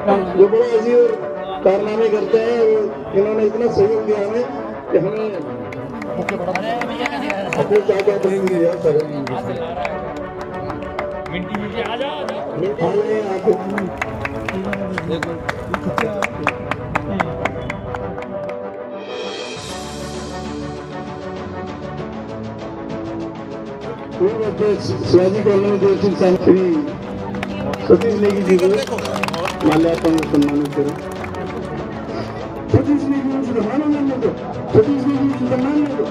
जो बड़ा अजीब कारनामे करते हैं। इन्होंने इतना सहयोग दिया हमें कि हमें अपने चाचा बहन दिया सर। शिवाजी कॉलोनी में जो श्री सतीश नेगी जी को माल्यार्पण सम्मानित करें। सतीश नेगी को सम्मान मिलने दो, सतीश नेगी को सम्मान मिलने दो।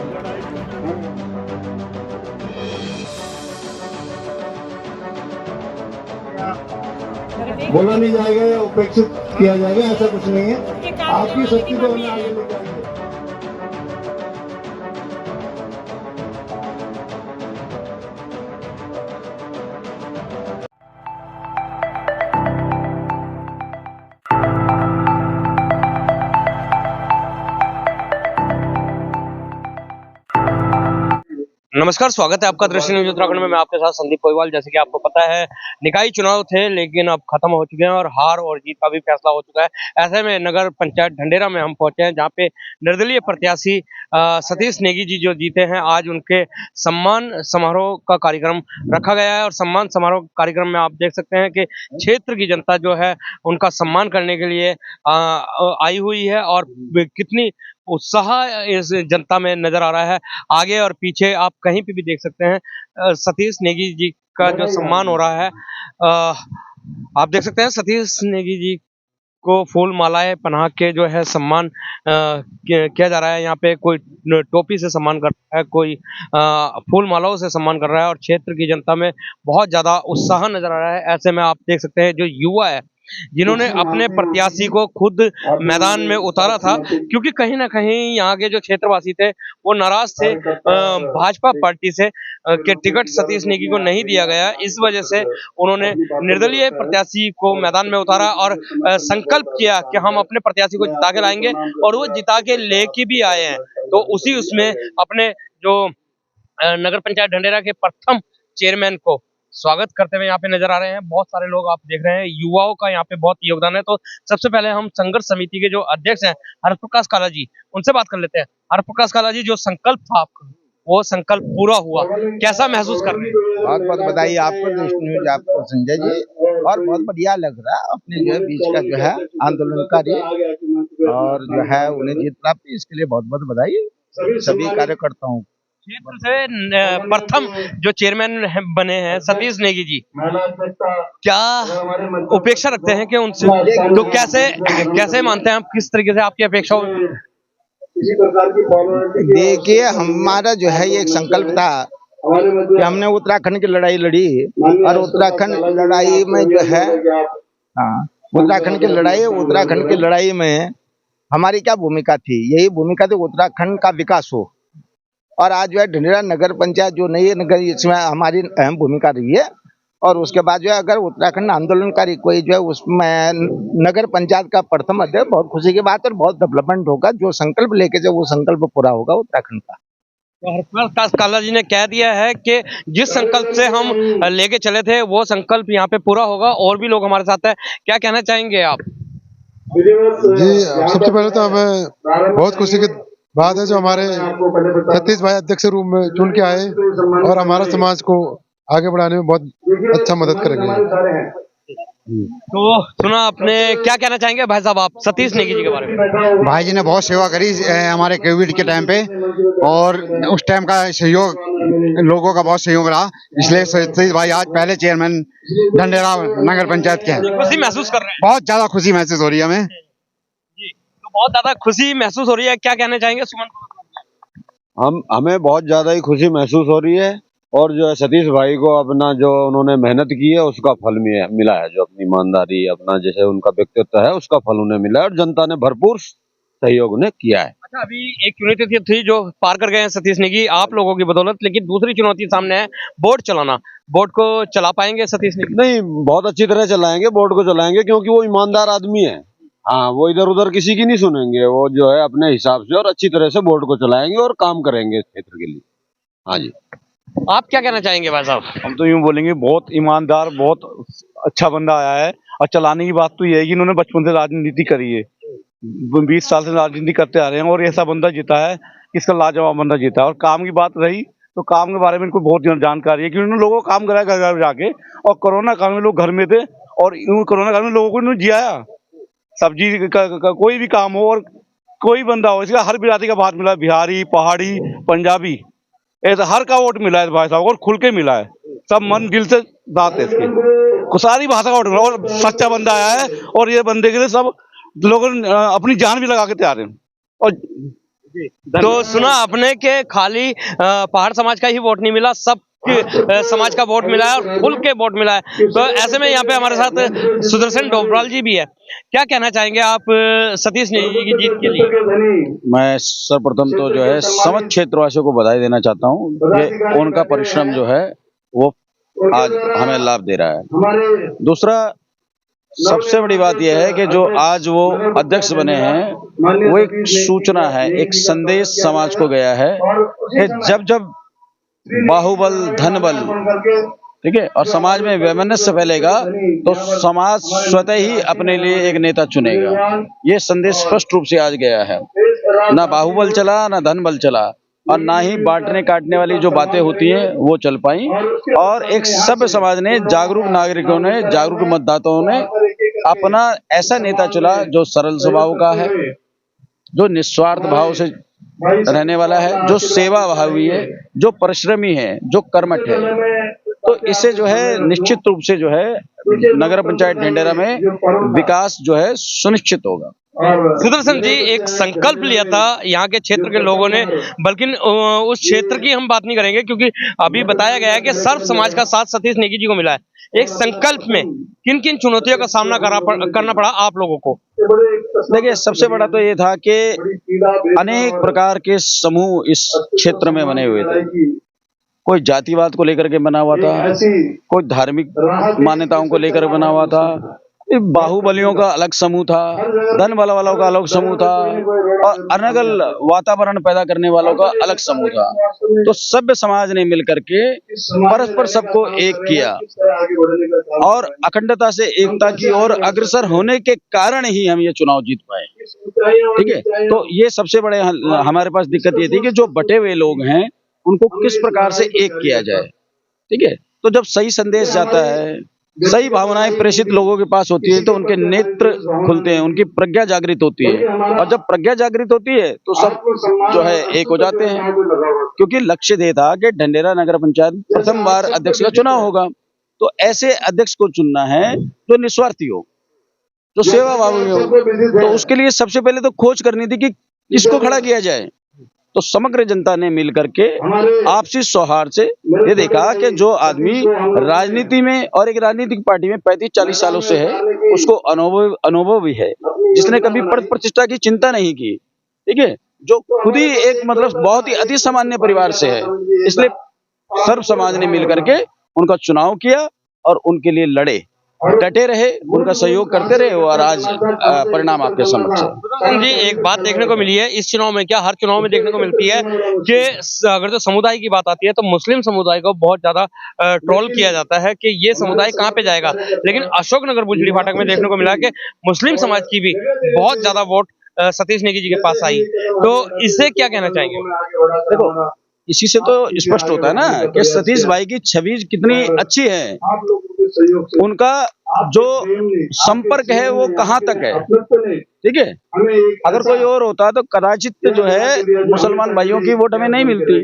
बोला नहीं जाएगा या उपेक्षित किया जाएगा, ऐसा कुछ नहीं है। आपकी शक्ति को हमें आगे ले जाएंगे। नमस्कार, स्वागत है आपका दृश्य न्यूज उत्तराखंड में। मैं आपके साथ संदीप कोईवाल। जैसे कि आपको पता है, निकाय चुनाव थे लेकिन अब खत्म हो चुके हैं और हार और जीत का भी फैसला हो चुका है। ऐसे में नगर पंचायत ढंडेरा में हम पहुंचे हैं, जहां पे निर्दलीय प्रत्याशी सतीश नेगी जी जो जीते हैं, आज उनके सम्मान समारोह का कार्यक्रम रखा गया है। और सम्मान समारोह कार्यक्रम में आप देख सकते हैं कि क्षेत्र की जनता जो है उनका सम्मान करने के लिए आई हुई है और कितनी उत्साह इस जनता में नजर आ रहा है। आगे और पीछे आप कहीं पे भी देख सकते हैं सतीश नेगी जी का जो सम्मान हो रहा है। आप देख सकते हैं सतीश नेगी जी को फूल मालाएं पहना के जो है सम्मान किया जा रहा है। यहाँ पे कोई टोपी से सम्मान कर रहा है, कोई फूल मालाओं से सम्मान कर रहा है और क्षेत्र की जनता में बहुत ज्यादा उत्साह नजर आ रहा है। ऐसे में आप देख सकते हैं जो युवा है, जिन्होंने अपने प्रत्याशी को खुद मैदान में उतारा था, क्योंकि कहीं ना कहीं यहाँ के जो क्षेत्रवासी थे वो नाराज थे भाजपा पार्टी से कि टिकट सतीश नेगी को नहीं दिया गया। इस वजह से उन्होंने निर्दलीय प्रत्याशी को मैदान में उतारा और संकल्प किया कि हम अपने प्रत्याशी को जिता के लाएंगे, और वो जिता के लेके भी आए हैं। तो उसी उसमें अपने जो नगर पंचायत ढंडेरा के प्रथम चेयरमैन को स्वागत करते हुए यहाँ पे नजर आ रहे हैं। बहुत सारे लोग आप देख रहे हैं, युवाओं का यहाँ पे बहुत योगदान है। तो सबसे पहले हम संघर्ष समिति के जो अध्यक्ष हैं हरप्रकाश काला जी, उनसे बात कर लेते हैं। हरप्रकाश काला जी, जो संकल्प था आपका, वो संकल्प पूरा हुआ, कैसा महसूस कर रहे हैं? बहुत बहुत बधाई आपको, न्यूज आपको संजय जी। और बहुत बढ़िया लग रहा है अपने जो है बीच का जो है आंदोलनकारी और जो है उन्हें जीत प्राप्त, इसके लिए बहुत बहुत बधाई सभी कार्यकर्ताओं। क्षेत्र से प्रथम जो चेयरमैन बने हैं सतीश नेगी जी, क्या अपेक्षा रखते हैं कि उनसे, तो कैसे मानते हैं आप, किस तरीके से आपकी अपेक्षा? देखिए, हमारा जो है ये एक संकल्प था कि हमने उत्तराखंड की लड़ाई लड़ी और उत्तराखंड लड़ाई में जो है उत्तराखंड की लड़ाई में हमारी क्या भूमिका थी? यही भूमिका थी उत्तराखंड का विकास हो। और आज जो है ढंडेरा नगर पंचायत जो नई नगर, इसमें हमारी अहम भूमिका रही है। और उसके बाद जो है अगर उत्तराखंड आंदोलनकारी कोई जो है उसमें नगर पंचायत का प्रथम अध्यक्ष, बहुत खुशी की बात है। और बहुत डेवलपमेंट होगा, जो संकल्प लेके जो वो संकल्प पूरा होगा उत्तराखंड का। तो हरप्रकाश काला जी ने कह दिया है कि जिस संकल्प से हम लेके चले थे वो संकल्प यहाँ पे पूरा होगा। और भी लोग हमारे साथ हैं, क्या कहना चाहेंगे आप? जी, सबसे पहले तो हमें बहुत खुशी की बात है जो हमारे सतीश भाई अध्यक्ष रूप में चुन के आए और हमारा समाज को आगे बढ़ाने में बहुत अच्छा मदद करेंगे। तो सुना आपने, क्या कहना चाहेंगे भाई साहब आप सतीश नेगी जी के बारे में? भाई जी ने बहुत सेवा करी हमारे कोविड के टाइम पे, और उस टाइम का सहयोग, लोगों का बहुत सहयोग रहा। इसलिए सतीश भाई आज पहले चेयरमैन ढंडेरा नगर पंचायत के हैं। खुशी महसूस कर रहे हैं? बहुत ज्यादा खुशी महसूस हो रही है हमें जी, तो बहुत ज्यादा खुशी महसूस हो रही है। क्या कहना चाहेंगे सुमन? हमें बहुत ज्यादा ही खुशी महसूस हो रही है। और जो है सतीश भाई को अपना जो उन्होंने मेहनत की है उसका फल मिला है। जो अपनी ईमानदारी, अपना जैसे उनका व्यक्तित्व है, उसका फल उन्हें मिला है और जनता ने भरपूर सहयोग उन्हें किया है। अच्छा, अभी एक चुनौती थी जो पार कर गए हैं सतीश नेगी आप लोगों की बदौलत, लेकिन दूसरी चुनौती सामने है, बोट चलाना। बोट को चला पाएंगे सतीश नेगी? नहीं, बहुत अच्छी तरह चलाएंगे, बोट को चलाएंगे, क्योंकि वो ईमानदार आदमी है। हाँ, वो इधर उधर किसी की नहीं सुनेंगे। वो जो है अपने हिसाब से और अच्छी तरह से बोर्ड को चलाएंगे और काम करेंगे क्षेत्र के लिए। हाँ जी, आप क्या कहना चाहेंगे भाई साहब? हम तो यूं बोलेंगे, बहुत ईमानदार, बहुत अच्छा बंदा आया है और चलाने की बात तो ये है कि इन्होंने बचपन से राजनीति करी है, 20 साल से राजनीति करते आ रहे हैं और ऐसा बंदा जीता है, इसका लाजवाब बंदा जीता है। और काम की बात रही तो काम के बारे में इनको बहुत जानकारी है कि उन्होंने लोगों को काम कराया घर घर जाके, और कोरोना काल में लोग घर में थे और कोरोना काल में लोगों को इन्होंने जियाया। सब्जी का कोई भी काम हो और कोई बंदा हो, इसका हर बिरादरी का बात मिला है, बिहारी, पहाड़ी, पंजाबी, ऐसा हर का वोट मिला है भाई साहब, और खुल के मिला है, सब मन दिल से दाते इसके, सारी भाषा का वोट मिला और सच्चा बंदा आया है। और ये बंदे के लिए सब लोगों ने अपनी जान भी लगा के तैयार हैं। और तो सुना आपने कि खाली पहाड़ समाज का ही वोट नहीं मिला, सब समाज का वोट मिला है और खुल के वोट मिला है। तो ऐसे में यहाँ पे हमारे साथ सुदर्शन डोबराल जी भी है। क्या कहना चाहेंगे आप सतीश नेगी जी की जीत के लिए? मैं सर्वप्रथम तो जो है समस्त क्षेत्रवासियों को बधाई देना चाहता हूँ कि उनका परिश्रम जो है वो आज हमें लाभ दे रहा है। दूसरा, सबसे बड़ी बात यह है कि जो आज वो अध्यक्ष बने हैं वो एक सूचना है, एक संदेश समाज को गया है कि जब जब बाहुबल, धनबल, ठीक है, और समाज में वैमनस्य फैलेगा तो समाज स्वतः ही अपने लिए एक नेता चुनेगा। ये संदेश स्पष्ट रूप से आज गया है। ना बाहुबल चला, ना धनबल चला, और ना ही बांटने काटने वाली जो बातें होती हैं वो चल पाई। और एक सभ्य समाज ने, जागरूक नागरिकों ने, जागरूक मतदाताओं ने अपना ऐसा नेता चुना जो सरल स्वभाव का है, जो निस्वार्थ भाव से रहने वाला है, जो सेवा भावी है, जो परिश्रमी है, जो कर्मठ है। तो इससे जो है निश्चित रूप से जो है नगर पंचायत ढंढेरा में विकास जो है सुनिश्चित होगा। सुदर्शन जी, एक संकल्प लिया था यहाँ के क्षेत्र के लोगों ने, बल्कि उस क्षेत्र की हम बात नहीं करेंगे क्योंकि अभी बताया गया है कि सर्व समाज का साथ सतीश नेगी जी को मिला है। एक संकल्प में किन किन चुनौतियों का सामना करना पड़ा आप लोगों को? देखिए, सबसे बड़ा तो ये था कि अनेक प्रकार के समूह इस क्षेत्र में बने हुए थे। कोई जातिवाद को लेकर के बना हुआ था, कोई धार्मिक मान्यताओं को लेकर बना हुआ था, बाहुबलियों का अलग समूह था, धन वालों का अलग समूह था, और अनर्गल वातावरण पैदा करने वालों का अलग समूह था। तो सभ्य समाज ने मिलकर के परस्पर सबको एक किया और अखंडता से एकता की ओर अग्रसर होने के कारण ही हम ये चुनाव जीत पाए। ठीक है, तो ये सबसे बड़े हमारे पास दिक्कत ये थी कि जो बटे हुए लोग हैं उनको किस प्रकार से एक किया जाए। ठीक है, तो जब सही संदेश जाता है, सही भावनाएं प्रेषित लोगों के पास होती है तो उनके नेत्र खुलते हैं, उनकी प्रज्ञा जागृत होती है, और जब प्रज्ञा जागृत होती है तो सब जो है एक हो जाते हैं। क्योंकि लक्ष्य ये था कि ढंढेरा नगर पंचायत प्रथम बार अध्यक्ष का चुनाव होगा, तो ऐसे अध्यक्ष को चुनना है जो निस्वार्थी हो, जो सेवा भावी हो। तो उसके लिए सबसे पहले तो खोज करनी थी कि किसको खड़ा किया जाए। तो समग्र जनता ने मिलकर के आपसी सौहार्द से ये देखा कि जो आदमी राजनीति में और एक राजनीतिक पार्टी में 35-40 सालों से है, उसको अनुभव भी है, जिसने कभी पद प्रतिष्ठा की चिंता नहीं की, ठीक है, जो खुद ही एक मतलब बहुत ही अति सामान्य परिवार से है, इसलिए सर्व समाज ने मिलकर के उनका चुनाव किया और उनके लिए लड़े, डटे रहे, उनका सहयोग करते रहे, और आज परिणाम आपके समक्ष है। जी, एक बात देखने को मिली है इस चुनाव में, क्या हर चुनाव में देखने को मिलती है कि अगर जो समुदाय की बात आती है तो मुस्लिम समुदाय को बहुत ज्यादा ट्रोल किया जाता है कि ये समुदाय कहाँ पे जाएगा, लेकिन अशोकनगर बुजड़ी फाटक में देखने को मिला कि मुस्लिम समाज की भी बहुत ज्यादा वोट सतीश नेगी जी के पास आई। तो इससे क्या कहना चाहेंगे? देखो, इसी से तो स्पष्ट होता है ना कि सतीश भाई की छवि कितनी अच्छी है, उनका जो संपर्क है वो कहाँ तक है। ठीक है, अगर कोई और होता तो कदाचित जो है मुसलमान भाइयों की वोट हमें नहीं मिलती,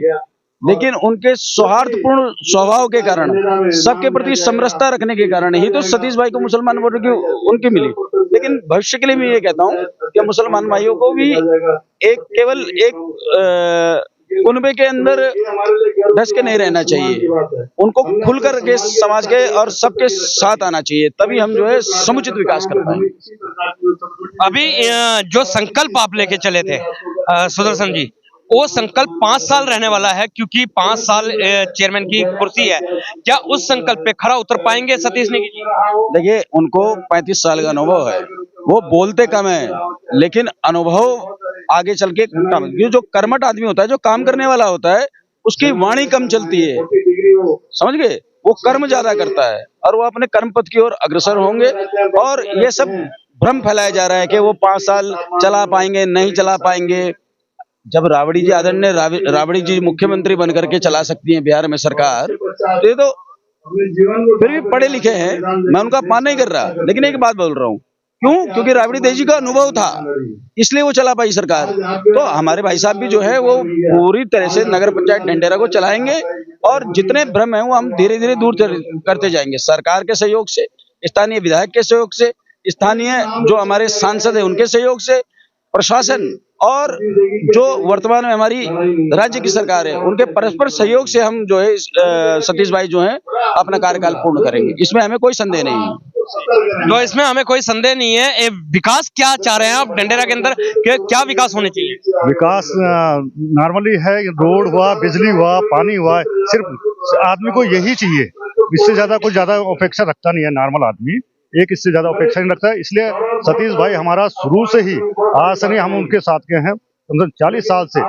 लेकिन उनके सौहार्दपूर्ण स्वभाव के कारण, सबके प्रति समरसता रखने के कारण ही तो सतीश भाई को मुसलमान वोट की उनकी मिली। लेकिन भविष्य के लिए मैं ये कहता हूँ कि मुसलमान भाइयों को भी केवल एक कुनबे के अंदर धस के नहीं रहना चाहिए, उनको खुल कर के समाज के और सबके साथ आना चाहिए, तभी हम जो है समुचित विकास कर पाएंगे। अभी जो संकल्प आप लेके चले थे सुदर्शन जी, वो संकल्प 5 साल रहने वाला है, क्योंकि 5 साल चेयरमैन की कुर्सी है। क्या उस संकल्प पे खरा उतर पाएंगे सतीश नेगी जी? देखिए, उनको 35 साल का अनुभव है, वो बोलते कम है लेकिन अनुभव आगे चल के कम। जो कर्मठ आदमी होता है, जो काम करने वाला होता है, उसकी वाणी कम चलती है, समझ गए। वो कर्म ज्यादा करता है और वो अपने कर्म पथ की ओर अग्रसर होंगे। और ये सब भ्रम फैलाया जा रहा है कि वो 5 साल चला पाएंगे, नहीं चला पाएंगे। जब राबड़ी जी, आदरणीय राबड़ी जी मुख्यमंत्री बनकर के चला सकती हैं बिहार में सरकार, तो ये तो फिर भी पढ़े लिखे हैं, मैं उनका अपमान नहीं कर रहा, लेकिन एक बात बोल रहा हूँ, क्यों? क्योंकि राबड़ी देवी जी का अनुभव था, इसलिए वो चला पाई सरकार। तो हमारे भाई साहब भी जो है वो पूरी तरह से नगर पंचायत ढंढेरा को चलाएंगे और जितने भ्रम है वो हम धीरे धीरे दूर करते जाएंगे, सरकार के सहयोग से, स्थानीय विधायक के सहयोग से, स्थानीय जो हमारे सांसद है उनके सहयोग से, प्रशासन और जो वर्तमान में हमारी राज्य की सरकार है उनके परस्पर सहयोग से हम जो है सतीश भाई जो है अपना कार्यकाल पूर्ण करेंगे, इसमें हमें कोई संदेह नहीं है। तो इसमें हमें कोई संदेह नहीं है। विकास क्या चाह रहे हैं आप ढंढेरा के अंदर, क्या विकास होने चाहिए? विकास नॉर्मली है, रोड हुआ, बिजली हुआ, पानी हुआ, सिर्फ आदमी को यही चाहिए, इससे ज्यादा कुछ ज्यादा अपेक्षा रखता नहीं है नॉर्मल आदमी, एक इससे ज्यादा अपेक्षा नहीं रखता है। इसलिए सतीश भाई हमारा शुरू से ही, आज से नहीं, हम उनके साथ के हैं 40 साल से,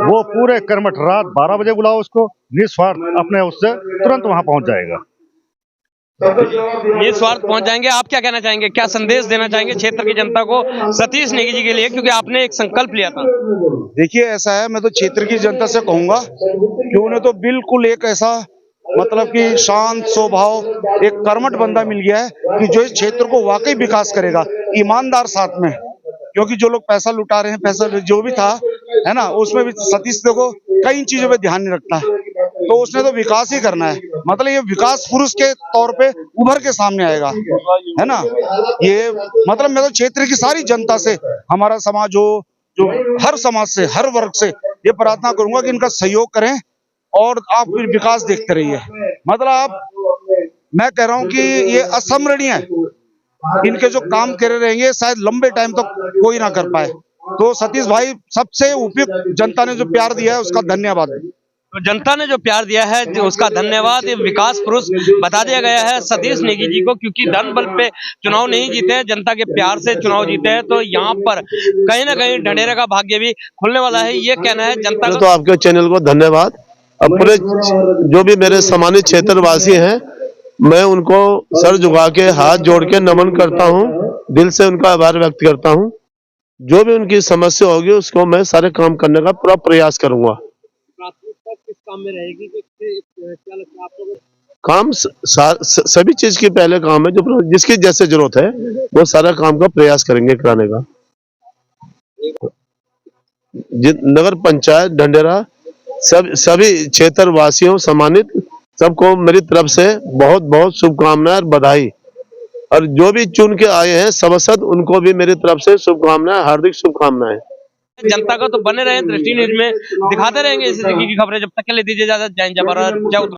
वो पूरे कर्मठ, रात 12 बजे बुलाओ उसको, निस्वार्थ अपने उससे तुरंत वहां पहुंच जाएगा, निस्वार्थ पहुंच जाएंगे। आप क्या कहना चाहेंगे, क्या संदेश देना चाहेंगे क्षेत्र की जनता को सतीश नेगी जी के लिए, क्योंकि आपने एक संकल्प लिया था? देखिए ऐसा है, मैं तो क्षेत्र की जनता से कहूंगा कि उन्हें तो बिल्कुल एक ऐसा मतलब कि शांत स्वभाव एक कर्मठ बंदा मिल गया है कि जो इस क्षेत्र को वाकई विकास करेगा, ईमानदार साथ में, क्योंकि जो लोग पैसा लुटा रहे हैं, पैसा जो भी था है ना, उसमें भी सतीश देखो कई चीजों पे ध्यान नहीं रखता है, तो उसने तो विकास ही करना है, मतलब ये विकास पुरुष के तौर पे उभर के सामने आएगा, है ना। ये मतलब मैं तो क्षेत्र की सारी जनता से, हमारा समाज हो, जो हर समाज से, हर वर्ग से ये प्रार्थना करूंगा कि इनका सहयोग करें और आप फिर विकास देखते रहिए। मतलब आप, मैं कह रहा हूं कि ये असंभरणीय है, इनके जो काम करे रहेंगे शायद लंबे टाइम तक कोई ना कर पाए। तो सतीश भाई सबसे उपयुक्त, जनता ने जो प्यार दिया है उसका धन्यवाद। तो जनता ने जो प्यार दिया है उसका धन्यवाद। ये विकास पुरुष बता दिया गया है सतीश नेगी जी को, क्योंकि धन बल पे चुनाव नहीं जीते हैं, जनता के प्यार से चुनाव जीते हैं। तो यहाँ पर कहीं ना कहीं ढंढेरा का भाग्य भी खुलने वाला है, ये कहना है जनता का। तो आपके चैनल को धन्यवाद। अब पूरे जो भी मेरे सम्मानित क्षेत्रवासी हैं, मैं उनको सर झुका के हाथ जोड़ के नमन करता हूं, दिल से उनका आभार व्यक्त करता हूं। जो भी उनकी समस्या होगी उसको मैं सारे काम करने का पूरा प्रयास करूंगा। प्राथमिकता किस काम में रहेगी, क्या लगता है आपको? काम सभी चीज की पहले काम है, जो जिसकी जैसे जरूरत है वो सारा काम का प्रयास करेंगे कराने का। नगर पंचायत ढंढेरा सभी क्षेत्र वासियों सम्मानित सबको मेरी तरफ से बहुत बहुत शुभकामनाएं और बधाई, और जो भी चुन के आए हैं सभासद उनको भी मेरी तरफ से शुभकामनाएं, हार्दिक शुभकामनाएं। जनता का तो बने रहे दृष्टि न्यूज में, दिखाते रहेंगे इसी तरीके की खबरें। जब तक के लिए दीजिए इजाजत। जय हिंद, जय भारत, जय उत्तराखंड।